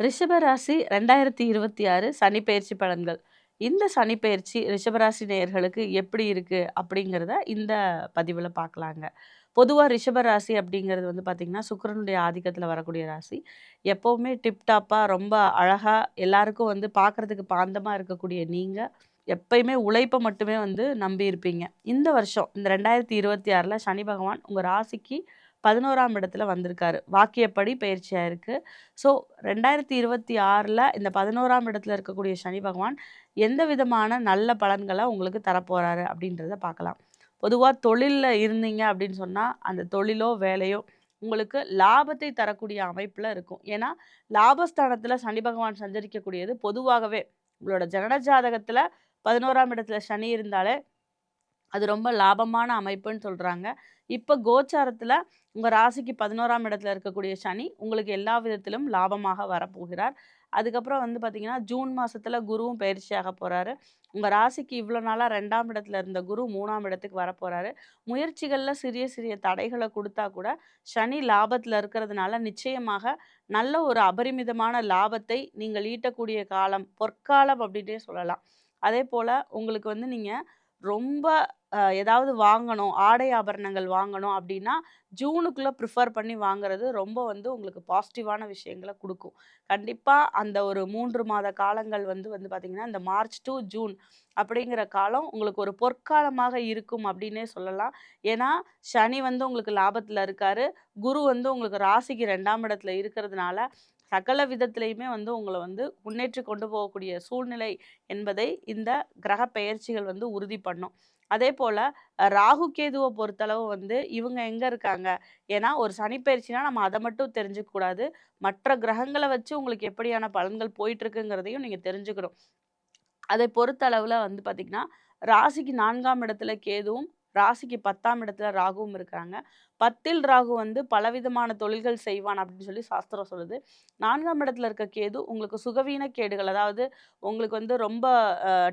ரிஷபராசி 2026 சனிப்பெயர்ச்சி பலன்கள். இந்த சனிப்பெயர்ச்சி ரிஷபராசி நேயர்களுக்கு எப்படி இருக்கு அப்படிங்கிறத இந்த பதிவுல பார்க்கலாங்க. பொதுவா ரிஷபராசி அப்படிங்கிறது வந்து பார்த்தீங்கன்னா, சுக்கிரனுடைய ஆதிக்கத்தில வரக்கூடிய ராசி. எப்பவுமே டிப்டாப்பா ரொம்ப அழகா எல்லாருக்கும் வந்து பார்க்கறதுக்கு பாந்தமா இருக்கக்கூடிய நீங்க, எப்பயுமே உழைப்ப மட்டுமே வந்து நம்பி இருப்பீங்க. இந்த வருஷம் இந்த 2026ல சனி பகவான் உங்க ராசிக்கு 11ஆம் இடத்துல வந்திருக்காரு. வாக்கியப்படி பெயர்ச்சியா இருக்கு. ஸோ 2026ல இந்த 11ஆம் இடத்துல இருக்கக்கூடிய சனி பகவான் எந்த விதமான நல்ல பலன்கள உங்களுக்கு தரப்போறாரு அப்படின்றத பார்க்கலாம். பொதுவா தொழில்ல இருந்தீங்க அப்படின்னு சொன்னா, அந்த தொழிலோ, வேலையோ உங்களுக்கு லாபத்தை தரக்கூடிய அமைப்புல இருக்கும். ஏன்னா, லாபஸ்தானத்துல சனி பகவான் சஞ்சரிக்கக்கூடியது பொதுவாகவே உங்களோட ஜனன ஜாதகத்துல 11ஆம் இடத்துல சனி இருந்தாலே அது ரொம்ப லாபமான அமைப்புன்னு சொல்றாங்க. இப்ப கோச்சாரத்துல உங்க ராசிக்கு 11ஆம் இடத்துல இருக்கக்கூடிய சனி, உங்களுக்கு எல்லா விதத்திலும் லாபமாக வரப்போகிறார். அதுக்கப்புறம் வந்து பார்த்தீங்கன்னா, ஜூன் மாசத்துல குருவும் பயிற்சியாக போறாரு. உங்க ராசிக்கு இவ்வளோ நாளா 2ஆம் இடத்துல இருந்த குரு 3ஆம் இடத்துக்கு வரப்போறாரு. முயற்சிகள்ல சிறிய சிறிய தடைகள குடுத்தா கூட, சனி லாபத்துல இருக்கிறதுனால நிச்சயமாக நல்ல ஒரு அபரிமிதமான லாபத்தை நீங்கள் ஈட்டக்கூடிய காலம், பொற்காலம் அப்படின்னே சொல்லலாம். அதேபோல உங்களுக்கு வந்து நீங்க ரொம்ப ஏதாவது வாங்கணும், ஆடை ஆபரணங்கள் வாங்கணும் அப்டின்னா, ஜூனுக்குள்ள ப்ரிஃபர் பண்ணி வாங்குறது ரொம்ப வந்து உங்களுக்கு பாசிட்டிவான விஷயங்கள குடுக்கும். கண்டிப்பா அந்த ஒரு 3 மாத காலங்கள் வந்து வந்து பார்த்தீங்கன்னா, இந்த மார்ச் டூ ஜூன் அப்படிங்கிற காலம் உங்களுக்கு ஒரு பொற்காலமாக இருக்கும் அப்டின்னே சொல்லலாம். ஏன்னா, சனி வந்து உங்களுக்கு லாபத்துல இருக்காரு. குரு வந்து உங்களுக்கு ராசிக்கு 2ஆம் இடத்துல இருக்கிறதுனால, சகல விதத்திலயுமே வந்து உங்கள வந்து முன்னேற்றி கொண்டு போகக்கூடிய சூழ்நிலை என்பதை இந்த கிரக பெயர்ச்சிகள் வந்து உறுதி பண்ணும். அதேபோல ராகு கேதுவ பொறுத்தளவு வந்து இவங்க எங்க இருக்காங்க? ஏன்னா ஒரு சனிப்பெயர்ச்சினா நம்ம அத மட்டும் தெரிஞ்சுக்க கூடாது. மற்ற கிரகங்கள வச்சு உங்களுக்கு எப்படியான பலன்கள் போயிட்டுருக்குங்கிறதையும் நீங்க தெரிஞ்சுக்கணும். அதை பொறுத்தளவுல வந்து பார்த்தீங்கன்னா, ராசிக்கு 4ஆம் இடத்துல கேதுவும், ராசிக்கு 10ஆம் இடத்துல ராகுவும் இருக்காங்க. 10ல் ராகு வந்து பலவிதமான தொழில்கள் செய்வான் அப்படின்னு சொல்லி சாஸ்திரம் சொல்லுது. 4ஆம் இடத்துல இருக்க கேது உங்களுக்கு சுகவீன கேடுகள், அதாவது உங்களுக்கு வந்து ரொம்ப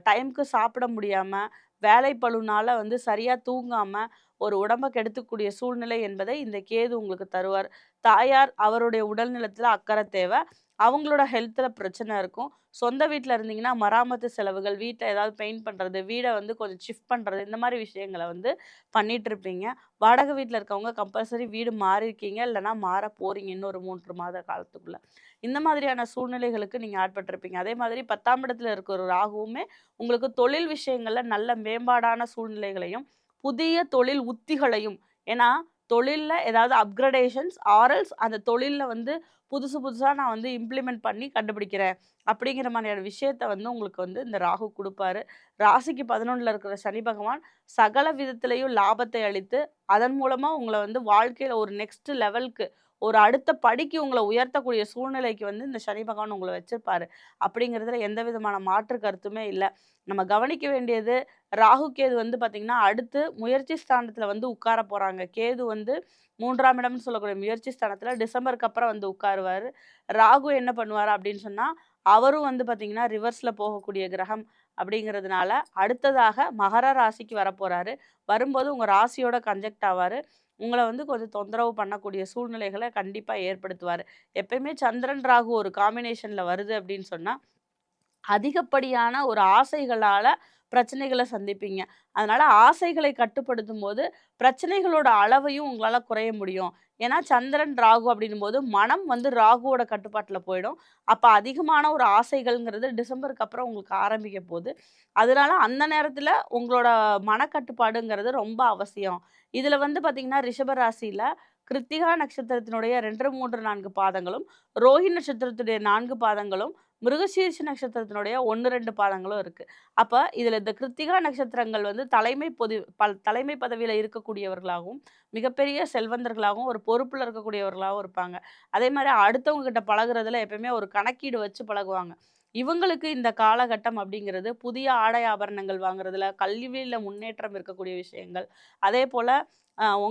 டைம்க்கு சாப்பிட முடியாம, வேலைப்பளுனால வந்து சரியா தூங்காம, ஒரு உடம்ப கெடுத்துக்கூடிய சூழ்நிலை என்பதை இந்த கேது உங்களுக்கு தருவார். தாயார் அவருடைய உடல் நலத்தில அக்கறை தேவ. அவங்களோட ஹெல்த்ல பிரச்சனை இருக்கும். சொந்த வீட்ல இருந்தீங்கன்னா, மராமத்து செலவுகள், வீட்ல ஏதாவது பெயிண்ட் பண்றது, வீட வந்து கொஞ்சம் ஷிஃப்ட் பண்றது, இந்த மாரி விஷயங்கள வந்து பண்ணிட்டுருப்பீங்க. வாடகை வீட்ல இருக்கவங்க கம்பல்சரி வீடு மாறியிருக்கீங்க, இல்லன்னா மாற போறீங்க இன்னும் ஒரு 3 மாத காலத்துக்குள்ள. இந்த மாதிரியான சூழ்நிலைகளுக்கு நீங்க ஆட்பட்டிருப்பீங்க. அதே மாதிரி 10ஆம் இடத்துல இருக்கிற ஒரு ராகுவுமே உங்களுக்கு தொழில் விஷயங்கள்ல நல்ல மேம்பாடான சூழ்நிலைகளையும், புதிய தொழில் உத்திகளையும், ஏன்னா தொழில்ல ஏதாவது அப்கிரடேஷன்ஸ் ஆர் எல்ஸ் அந்த தொழில்ல வந்து புதுசு புதுசா நான் வந்து இம்ப்ளிமெண்ட் பண்ணி கண்டுபிடிக்கிறேன். அப்படிங்கிற மாதிரியான விஷயத்த வந்து உங்களுக்கு வந்து இந்த ராகு குடுப்பாரு. ராசிக்கு 11ல இருக்கிற சனி பகவான் சகல விதத்திலயும் லாபத்தை அளித்து, அதன் மூலமா உங்கள வந்து வாழ்க்கையில ஒரு நெக்ஸ்ட் லெவல்க்கு ஒரு அடுத்த படிக்கு உங்கள உயர்த்தக்கூடிய சூழ்நிலைக்கு வந்து இந்த சனி பகவான் உங்கள வச்சிருப்பாரு. அப்படிங்கிறதுல எந்த விதமான மாற்று கருத்துமே இல்ல. நம்ம கவனிக்க வேண்டியது ராகு, கேது வந்து பார்த்தீங்கன்னா, அடுத்து முயற்சி ஸ்தானத்துல வந்து உட்கார போறாங்க. கேது வந்து 3ஆம் இடம்னு சொல்லக்கூடிய முயற்சி ஸ்தானத்துல டிசம்பருக்கு அப்புறம் வந்து உட்காருவாரு. ராகு என்ன பண்ணுவாரு அப்படின்னு சொன்னா, அவரும் வந்து பார்த்தீங்கன்னா, ரிவர்ஸ்ல போகக்கூடிய கிரகம் அப்படிங்கிறதுனால, அடுத்ததாக மகர ராசிக்கு வரப்போறாரு. வரும்போது உங்க ராசியோட கன்ஜெக்ட் ஆவாரு. உங்கள வந்து கொஞ்சம் தொந்தரவு பண்ணக்கூடிய சூழ்நிலைகள கண்டிப்பா ஏற்படுத்துவாரு. எப்பயுமே சந்திரன், ராகு ஒரு காம்பினேஷன்ல வருது அப்படின்னு சொன்னா, அதிகப்படியான ஒரு ஆசைகளால பிரச்சனைகள சந்திப்பீங்க. அதனால ஆசைகளை கட்டுப்படுத்தும்போது, பிரச்சனைகளோட அளவையும் உங்களால குறைய முடியும். ஏன்னா சந்திரன், ராகு அப்படின்னும்போது மனம் வந்து ராகுவோட கட்டுப்பாட்டுல போயிடும். அப்ப அதிகமான ஒரு ஆசைகள்ங்கிறது டிசம்பருக்கு அப்புறம் உங்களுக்கு ஆரம்பிக்க போது. அதனால அந்த நேரத்துல உங்களோட மனக்கட்டுப்பாடுங்கிறது ரொம்ப அவசியம். இதுல வந்து பார்த்தீங்கன்னா, ரிஷப ராசியில கிருத்திகா நட்சத்திரத்தினுடைய 2, 3, 4 பாதங்களும், ரோஹிணி நட்சத்திரத்துடைய 4 பாதங்களும், மிருகசீரிஷ நட்சத்திரத்தினுடைய 1, 2 பாதங்களும் இருக்கு. அப்ப இதுல இந்த கிருத்திகா நட்சத்திரங்கள் வந்து தலைமை பதவியில இருக்கக்கூடியவர்களாகவும், மிகப்பெரிய செல்வந்தர்களாகவும், ஒரு பொறுப்புல இருக்கக்கூடியவர்களாகவும் இருப்பாங்க. அதே மாரி அடுத்தவங்க கிட்ட பழகுறதுல எப்பயுமே ஒரு கணக்கீடு வச்சு பழகுவாங்க. இவங்களுக்கு இந்த காலகட்டம் அப்படிங்கிறது புதிய ஆடை ஆபரணங்கள் வாங்குறதுல, கல்வியில முன்னேற்றம் இருக்கக்கூடிய விஷயங்கள். அதேபோல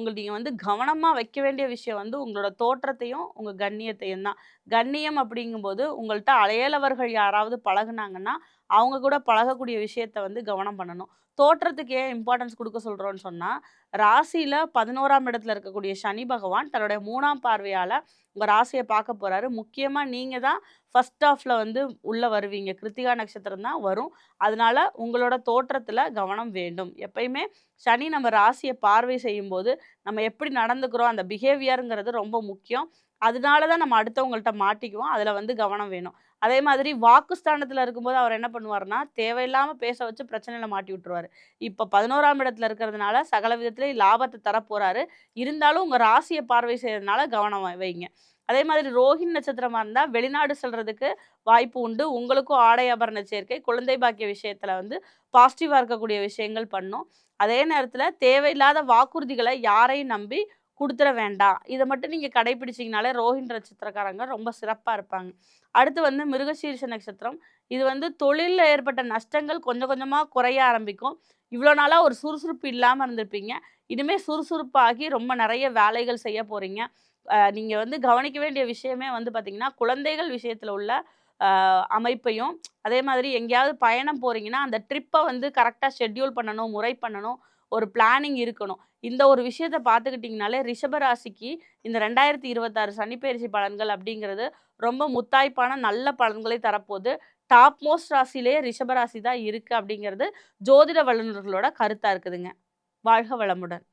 நீங்க வந்து கவனமா வைக்க வேண்டிய விஷயம் வந்து உங்களோட தோற்றத்தையும், உங்க கண்ணியத்தையும் தான். கண்ணியம் அப்படிங்கும்போது உங்கள்ட்ட அயலவர்கள் யாராவது பழகுனாங்கன்னா, அவங்க கூட பழகக்கூடிய விஷயத்த வந்து கவனம் பண்ணணும். தோற்றத்துக்கு ஏன் இம்பார்ட்டன்ஸ் குடுக்க சொல்றோம்ன்னு சொன்னா, ராசியில 11ஆம் இடத்துல இருக்கக்கூடிய சனி பகவான் தன்னுடைய 3ஆம் பார்வையால உங்க ராசிய பார்க்க போறாரு. முக்கியமா நீங்க தான் ஃபர்ஸ்ட் ஹாஃப்ல வந்து உள்ள வருவீங்க. கிருத்திகா நட்சத்திரம் தான் வரும். அதனால உங்களோட தோற்றத்துல கவனம் வேண்டும். எப்பயுமே சனி நம்ம ராசிய பார்வை செய்யும்போது, நம்ம எப்படி நடந்துக்கிறோம், அந்த பிஹேவியர்ங்கிறது ரொம்ப முக்கியம். அதனால தான் நம்ம அடுத்தவங்கள்ட்ட மாட்டிக்குவோம். அதுல வந்து கவனம் வேணும். அதே மாதிரி வாக்குஸ்தானத்துல இருக்கும்போது அவர் என்ன பண்ணுவாருன்னா, தேவையில்லாம பேச வச்சு பிரச்சனையில மாட்டி விட்டுருவாரு. இப்ப 11ஆம் இடத்துல இருக்கிறதுனால சகல விதத்திலயும் லாபத்த தரப்போறாரு. இருந்தாலும் உங்க ராசிய பார்வை செய்றதுனால கவனம் வைங்க. அதே மாதிரி ரோஹிணி நட்சத்திரமா இருந்தா வெளிநாடு செல்றதுக்கு வாய்ப்பு உண்டு. உங்களுக்கும் ஆடை ஆபரண சேர்க்கை, குழந்தை பாக்கிய விஷயத்துல வந்து பாசிட்டிவா இருக்கக்கூடிய விஷயங்கள் பண்ணும். அதே நேரத்துல தேவையில்லாத வாக்குறுதிகள யாரையும் நம்பி குடுத்துற வேண்டாம். இத மட்டும் நீங்க கடைபிடிச்சீங்கனாலே ரோஹிணி நட்சத்திரக்காரங்க ரொம்ப சிறப்பா இருப்பாங்க. அடுத்து வந்து மிருகசீரிஷ நட்சத்திரம். இது வந்து தொழில்ல ஏற்பட்ட நஷ்டங்கள் கொஞ்சம் கொஞ்சமா குறைய ஆரம்பிக்கும். இவ்வளோ நாளா ஒரு சுறுசுறுப்பு இல்லாம இருந்திருப்பீங்க. இனிமே சுறுசுறுப்பாகி ரொம்ப நெறைய வேலைகள் செய்ய போறீங்க. நீங்க வந்து கவனிக்க வேண்டிய விஷயமே வந்து பார்த்தீங்கன்னா, குழந்தைகள் விஷயத்துல உள்ள அமைப்பையும், அதே மாதிரி எங்கேயாவது பயணம் போறீங்கன்னா, அந்த ட்ரிப்ப வந்து கரெக்ட்டா ஷெட்யூல் பண்ணணும், முறை பண்ணணும். ஒரு பிளானிங் இருக்கணும். இந்த ஒரு விஷயத்த பார்த்துக்கிட்டீங்கனாலே, ரிஷப ராசிக்கு இந்த 2026 சனிப்பெயர்ச்சி பலன்கள் அப்படிங்கிறது ரொம்ப முத்தாய்ப்பான நல்ல பலன்களை தரப்போது. டாப் மோஸ்ட் ராசியிலேயே ரிஷப ராசி தான் இருக்கு அப்படிங்கிறது ஜோதிட வல்லுநர்களோட கருத்தா இருக்குதுங்க. வாழ்க வளமுடன்.